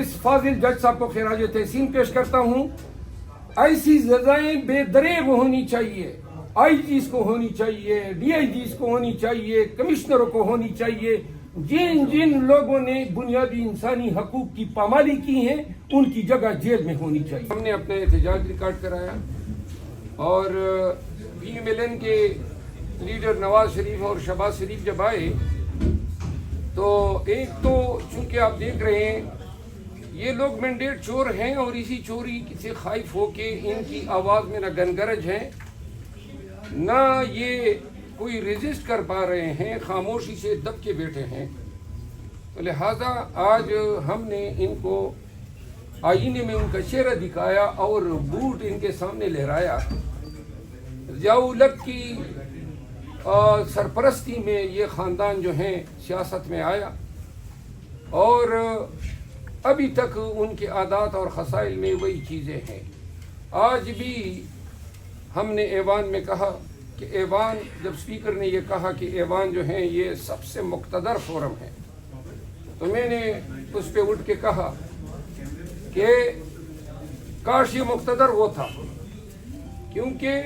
اس فاضل جج صاحب کو خراج تحسین پیش کرتا ہوں. ایسی سزائیں بے دریغ ہونی چاہیے, آئی جیز کو ہونی چاہیے, ڈی آئی جیز کو ہونی چاہیے, کمشنروں کو ہونی چاہیے. جن جن لوگوں نے بنیادی انسانی حقوق کی پامالی کی ہیں ان کی جگہ جیل میں ہونی چاہیے. ہم نے اپنا احتجاج ریکارڈ کرایا اور پی ایم ایل این کے لیڈر نواز شریف اور شہباز شریف جب آئے تو ایک تو چونکہ آپ دیکھ رہے ہیں یہ لوگ مینڈیٹ چور ہیں اور اسی چوری سے خائف ہو کے ان کی آواز میں نہ گنگرج ہیں نہ یہ کوئی ریزسٹ کر پا رہے ہیں, خاموشی سے دب کے بیٹھے ہیں. تو لہٰذا آج ہم نے ان کو آئینے میں ان کا چہرہ دکھایا اور بوٹ ان کے سامنے لہرایا. ضیاء الحق کی سرپرستی میں یہ خاندان جو ہیں سیاست میں آیا اور ابھی تک ان کے عادات اور خصائل میں وہی چیزیں ہیں. آج بھی ہم نے ایوان میں کہا کہ ایوان, جب اسپیکر نے یہ کہا کہ ایوان جو ہیں یہ سب سے مقتدر فورم ہے, تو میں نے اس پہ اٹھ کے کہا کہ کاش یہ مقتدر وہ تھا, کیونکہ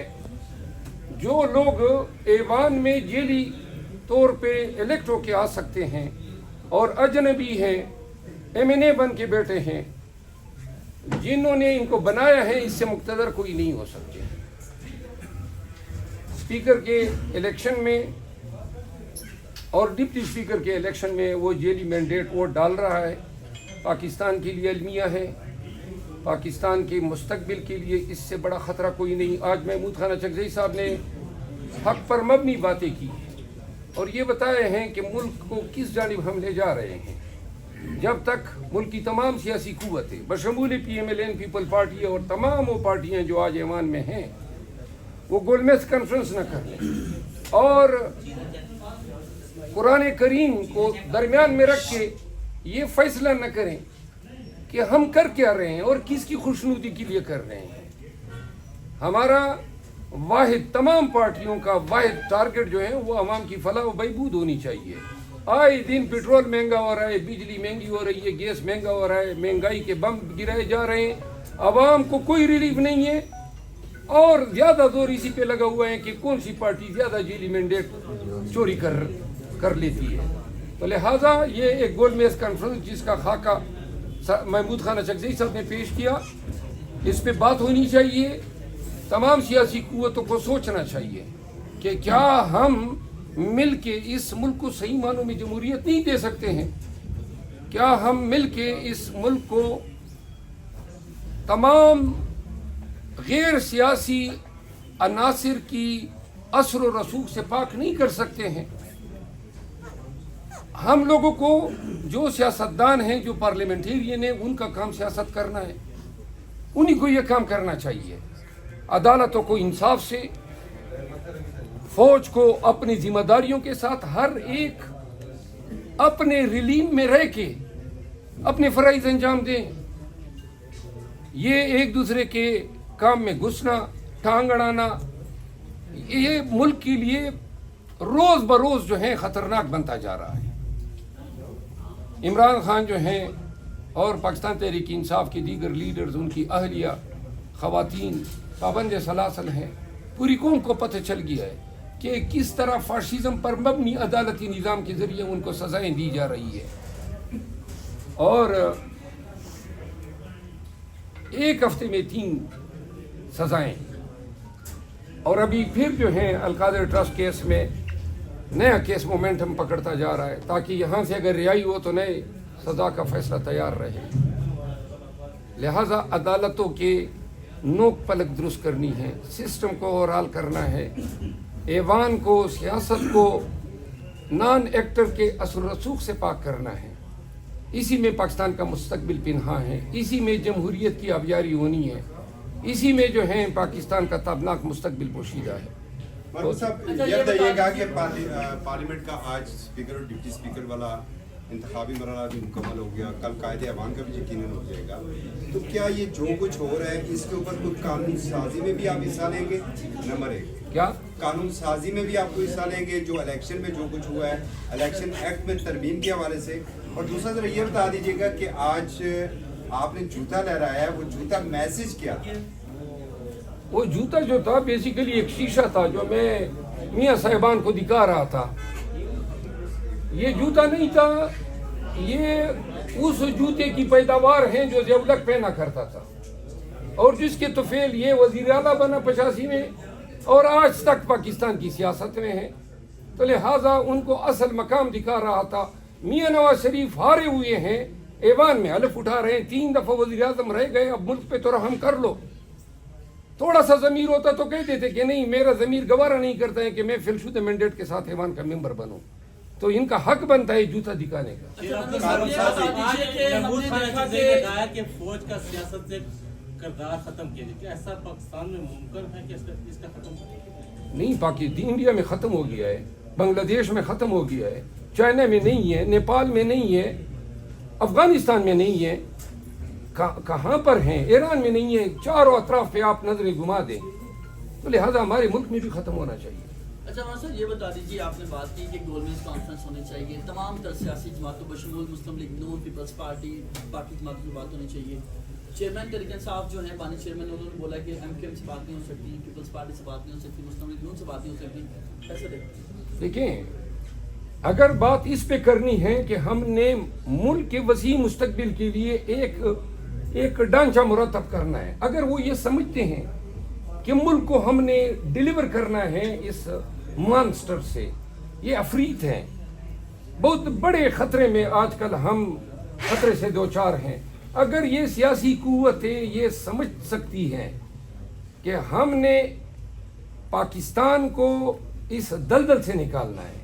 جو لوگ ایوان میں جیلی طور پہ الیکٹ ہو کے آ سکتے ہیں اور اجنبی ہیں, ایم این اے بن کے بیٹھے ہیں, جنہوں نے ان کو بنایا ہے, اس سے مقتدر کوئی نہیں ہو سکتے. اسپیکر کے الیکشن میں اور ڈپٹی اسپیکر کے الیکشن میں وہ جیلی مینڈیٹ ووٹ ڈال رہا ہے. پاکستان کے لیے المیہ ہے, پاکستان کے مستقبل کے لیے اس سے بڑا خطرہ کوئی نہیں. آج محمود خان اچکزئی صاحب نے حق پر مبنی باتیں کی اور یہ بتائے ہیں کہ ملک کو کس جانب ہم لے جا رہے ہیں. جب تک ملک کی تمام سیاسی قوتیں بشمول P M L N, people party اور تمام وہ پارٹیاں جو آج ایوان میں ہیں وہ گول میز کانفرنس نہ کر لیں اور قرآن کریم کو درمیان میں رکھ کے یہ فیصلہ نہ کریں کہ ہم کر کیا رہے ہیں اور کس کی خوشنودی کے لیے کر رہے ہیں. ہمارا واحد, تمام پارٹیوں کا واحد ٹارگٹ جو ہے وہ عوام کی فلاح و بہبود ہونی چاہیے. آئے دن پیٹرول مہنگا ہو رہا ہے, بجلی مہنگی ہو رہی ہے, گیس مہنگا ہو رہا ہے, مہنگائی کے بم گرائے جا رہے ہیں, عوام کو کوئی ریلیف نہیں ہے اور زیادہ زور اسی پہ لگا ہوا ہے کہ کون سی پارٹی زیادہ جیلی مینڈیٹ چوری کر لیتی ہے. تو لہٰذا یہ ایک گول میز کانفرنس جس کا خاکہ محمود خان اچکزئی صاحب نے پیش کیا, اس پہ بات ہونی چاہیے. تمام سیاسی قوتوں کو سوچنا چاہیے کہ کیا ہم مل کے اس ملک کو صحیح معنوں میں جمہوریت نہیں دے سکتے ہیں. کیا ہم مل کے اس ملک کو تمام غیر سیاسی عناصر کی اثر و رسوخ سے پاک نہیں کر سکتے ہیں. ہم لوگوں کو جو سیاستدان ہیں, جو پارلیمنٹیرین ہیں, ان کا کام سیاست کرنا ہے, انہی کو یہ کام کرنا چاہیے. عدالتوں کو انصاف سے, فوج کو اپنی ذمہ داریوں کے ساتھ, ہر ایک اپنے ریلیم میں رہ کے اپنے فرائض انجام دیں. یہ ایک دوسرے کے کام میں گھسنا, ٹانگ اڑانا, یہ ملک کے لیے روز بروز جو ہے خطرناک بنتا جا رہا ہے. عمران خان جو ہیں اور پاکستان تحریک انصاف کے دیگر لیڈرز, ان کی اہلیہ, خواتین پابند سلاسل ہیں. پوری قوم کو پتہ چل گیا ہے کہ کس طرح فاشزم پر مبنی عدالتی نظام کے ذریعے ان کو سزائیں دی جا رہی ہے. اور ایک ہفتے میں 3 سزائیں, اور ابھی پھر جو ہیں القادر ٹرسٹ کیس میں نیا کیس مومنٹم پکڑتا جا رہا ہے تاکہ یہاں سے اگر رہائی ہو تو نئے سزا کا فیصلہ تیار رہے. لہذا عدالتوں کے نوک پلک درست کرنی ہے, سسٹم کو اوورال کرنا ہے, ایوان کو, سیاست کو نان ایکٹر کے اثر و رسوخ سے پاک کرنا ہے. اسی میں پاکستان کا مستقبل پنہاں ہے, اسی میں جمہوریت کی آبیاری ہونی ہے, اسی میں جو ہے پاکستان کا تابناک مستقبل پوشیدہ ہے. صاحب یہ بتائیے گا کہ پارلیمنٹ کا آج اسپیکر اور ڈپٹی اسپیکر والا انتخابی مرحلہ بھی مکمل ہو گیا, کل قائد ایوان کا بھی یقیناً ہو جائے گا, تو کیا یہ جو کچھ ہو رہا ہے اس کے اوپر کوئی قانون سازی میں بھی آپ حصہ لیں گے؟ نمبر 1, کیا قانون سازی میں بھی آپ کو حصہ لیں گے جو الیکشن میں جو کچھ ہوا ہے, الیکشن ایکٹ میں ترمیم کے حوالے سے؟ اور دوسرا ذرا یہ بتا دیجیے گا کہ آج آپ نے جوتا لہرایا ہے, وہ جوتا میسج کیا تھا؟ وہ جوتا جو تھا بیسیکلی ایک شیشہ تھا جو میں میاں صاحبان کو دکھا رہا تھا. یہ جوتا نہیں تھا, یہ اس جوتے کی پیداوار ہیں جو ضیاء الحق پہنا کرتا تھا, اور جس کے طفیل یہ وزیر اعلیٰ بنا 85 میں اور آج تک پاکستان کی سیاست میں ہے. تو لہٰذا ان کو اصل مقام دکھا رہا تھا. میاں نواز شریف ہارے ہوئے ہیں, ایوان میں حلف اٹھا رہے ہیں, 3 دفعہ وزیر اعظم رہ گئے, اب ملک پہ تو رحم کر لو. تھوڑا سا ضمیر ہوتا تو کہتے تھے کہ نہیں, میرا ضمیر گوارا نہیں کرتا ہے کہ میں فی الشدہ مینڈیٹ کے ساتھ ایوان کا ممبر بنوں. تو ان کا حق بنتا ہے جوتا دکھانے کا. کہ فوج کا سیاست سے کردار ختم کیا جائے, کیا ایسا پاکستان میں ممکن ہے کہ اس کا ختم نہیں, پاکستان انڈیا میں ختم ہو گیا ہے, بنگلہ دیش میں ختم ہو گیا ہے, چائنا میں نہیں ہے, نیپال میں نہیں ہے, افغانستان میں نہیں ہے, کہاں پر ہیں, ایران میں نہیں ہے, چاروں اطراف پہ آپ نظریں گھما دیں. تو لہٰذا ہمارے ملک میں بھی ختم ہونا چاہیے. اچھا وہاں سر یہ بتا دیجیے, آپ نے بات کی کہ گورننس کانفرنس ہونی چاہیے, تمام تر سیاسی جماعتوں بشمول مسلم لیگ نون, پیپلز پارٹی, باقی جماعتوں کی بات ہونی چاہیے. چیئرمین طریقہ صاحب جو ہیں بانی چیئرمین, انہوں نے بولا کہ ایم کیو ایم سے بات نہیں ہو سکتی, پیپلز پارٹی سے بات نہیں ہو سکتی, مسلم لیگ نون سے بات نہیں ہو سکتی. کیسے دیکھیں, اگر بات اس پہ کرنی ہے کہ ہم نے ملک کے وسیع مستقبل کے لیے ایک ڈھانچہ مرتب کرنا ہے, اگر وہ یہ سمجھتے ہیں کہ ملک کو ہم نے ڈیلیور کرنا ہے اس مانسٹر سے, یہ عفریت ہیں, بہت بڑے خطرے میں آج کل ہم خطرے سے دوچار ہیں. اگر یہ سیاسی قوتیں یہ سمجھ سکتی ہیں کہ ہم نے پاکستان کو اس دلدل سے نکالنا ہے,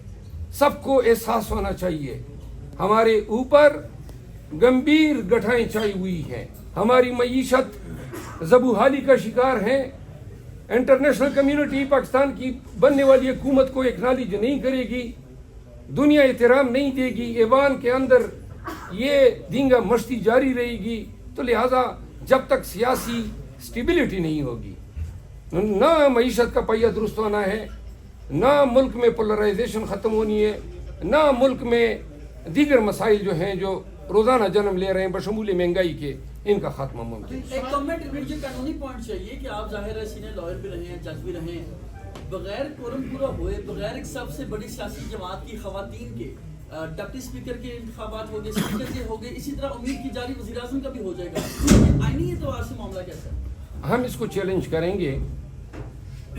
سب کو احساس ہونا چاہیے ہمارے اوپر گمبھیر گٹھائیں چھائی ہوئی ہیں, ہماری معیشت زبوحالی کا شکار ہے. انٹرنیشنل کمیونٹی پاکستان کی بننے والی حکومت کو ایکنالج نہیں کرے گی, دنیا احترام نہیں دے گی, ایوان کے اندر یہ دینگا مشتی جاری رہے گی. تو لہٰذا جب تک سیاسی سٹیبلٹی نہیں ہوگی, نہ معیشت کا پہیہ درست ہونا ہے, نہ ملک میں پولرائزیشن ختم ہونی ہے, نہ ملک میں دیگر مسائل جو ہیں جو روزانہ جنم لے رہے ہیں بشمول مہنگائی کے, ان کا خاتمہ ممکن. ایک کمنٹ مجھے قانونی پوائنٹ چاہیے کہ آپ ظاہر ہے سینئر لائر بھی رہے ہیں, جج بھی رہے ہیں, بغیر کورم پورا ہوئے, بغیر ایک سب سے بڑی سیاسی جماعت کی خواتین کے ڈپٹی اسپیکر کے انتخابات ہو گئے, اسپیکر کے ہو گئے, اسی طرح امید کی جاری وزیر اعظم کا بھی ہو جائے گا, آئینی اعتبار سے معاملہ کیسا ہے؟ ہم اس کو چیلنج کریں گے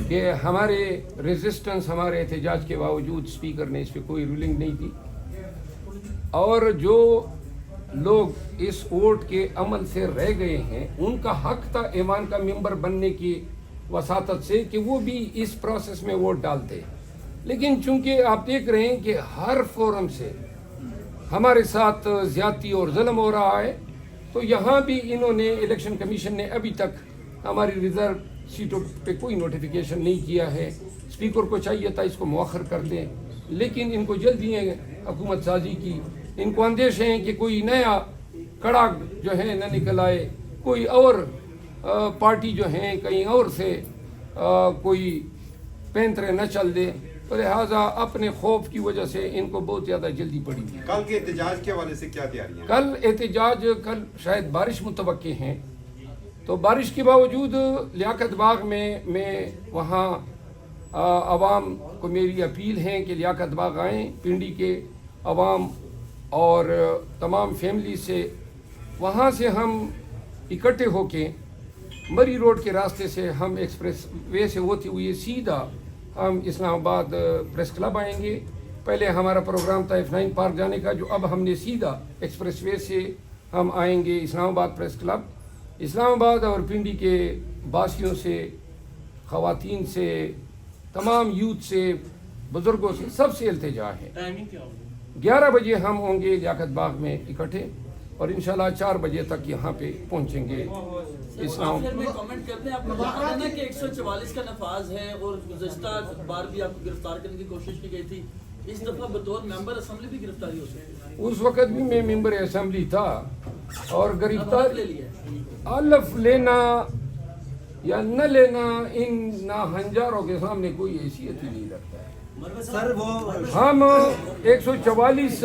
کہ ہمارے ریزسٹنس, ہمارے احتجاج کے باوجود اسپیکر نے اس پہ کوئی رولنگ نہیں دی, اور جو لوگ اس ووٹ کے عمل سے رہ گئے ہیں ان کا حق تھا ایوان کا ممبر بننے کی وساطت سے کہ وہ بھی اس پروسیس میں ووٹ ڈالتے. لیکن چونکہ آپ دیکھ رہے ہیں کہ ہر فورم سے ہمارے ساتھ زیادتی اور ظلم ہو رہا ہے, تو یہاں بھی انہوں نے, الیکشن کمیشن نے ابھی تک ہماری ریزرو سیٹوں پہ کوئی نوٹیفیکیشن نہیں کیا ہے. اسپیکر کو چاہیے تھا اس کو مؤخر کر دیں, لیکن ان کو جلدی ہے حکومت سازی کی. ان کو اندیش ہیں کہ کوئی نیا کڑا جو ہے نہ نکل آئے, کوئی اور پارٹی جو ہیں کہیں اور سے کوئی پینترے نہ چل دے. تو لہٰذا اپنے خوف کی وجہ سے ان کو بہت زیادہ جلدی پڑی ہوئی. کل کے احتجاج کے حوالے سے کیا تیاریاں؟ کل احتجاج, کل شاید بارش متوقع ہیں, تو بارش کے باوجود لیاقت باغ میں وہاں عوام کو میری اپیل ہے کہ لیاقت باغ آئیں, پنڈی کے عوام اور تمام فیملی سے, وہاں سے ہم اکٹھے ہو کے مری روڈ کے راستے سے ہم ایکسپریس وے سے ہوتے ہوئے سیدھا ہم اسلام آباد پریس کلب آئیں گے. پہلے ہمارا پروگرام تھا F9 پارک جانے کا, جو اب ہم نے سیدھا ایکسپریس وے سے ہم آئیں گے اسلام آباد پریس کلب. اسلام آباد اور پنڈی کے باسیوں سے, خواتین سے, تمام یوتھ سے, بزرگوں سے, سب سے التجا ہے. 11 بجے ہم ہوں گے لیاقت باغ میں اکٹھے, اور انشاءاللہ 4 بجے تک یہاں پہ پہنچیں گے. اسلام کمنٹ کرتے ہیں, آپ کو بتا دینا کہ 144 کا نفاذ ہے, اور گزشتہ بار بھی آپ کو گرفتار کرنے کی کوشش کی گئی تھی, اس دفعہ بطور ممبر اسمبلی بھی گرفتاری ہو سکتی ہے. اس وقت بھی میں ممبر اسمبلی تھا, اور گرفتار لے لیا, الف لینا یا نہ لینا ان ناہنجاروں کے سامنے کوئی حیثیت ہی نہیں رکھتا ہے. سر وہ ہم 144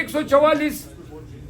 144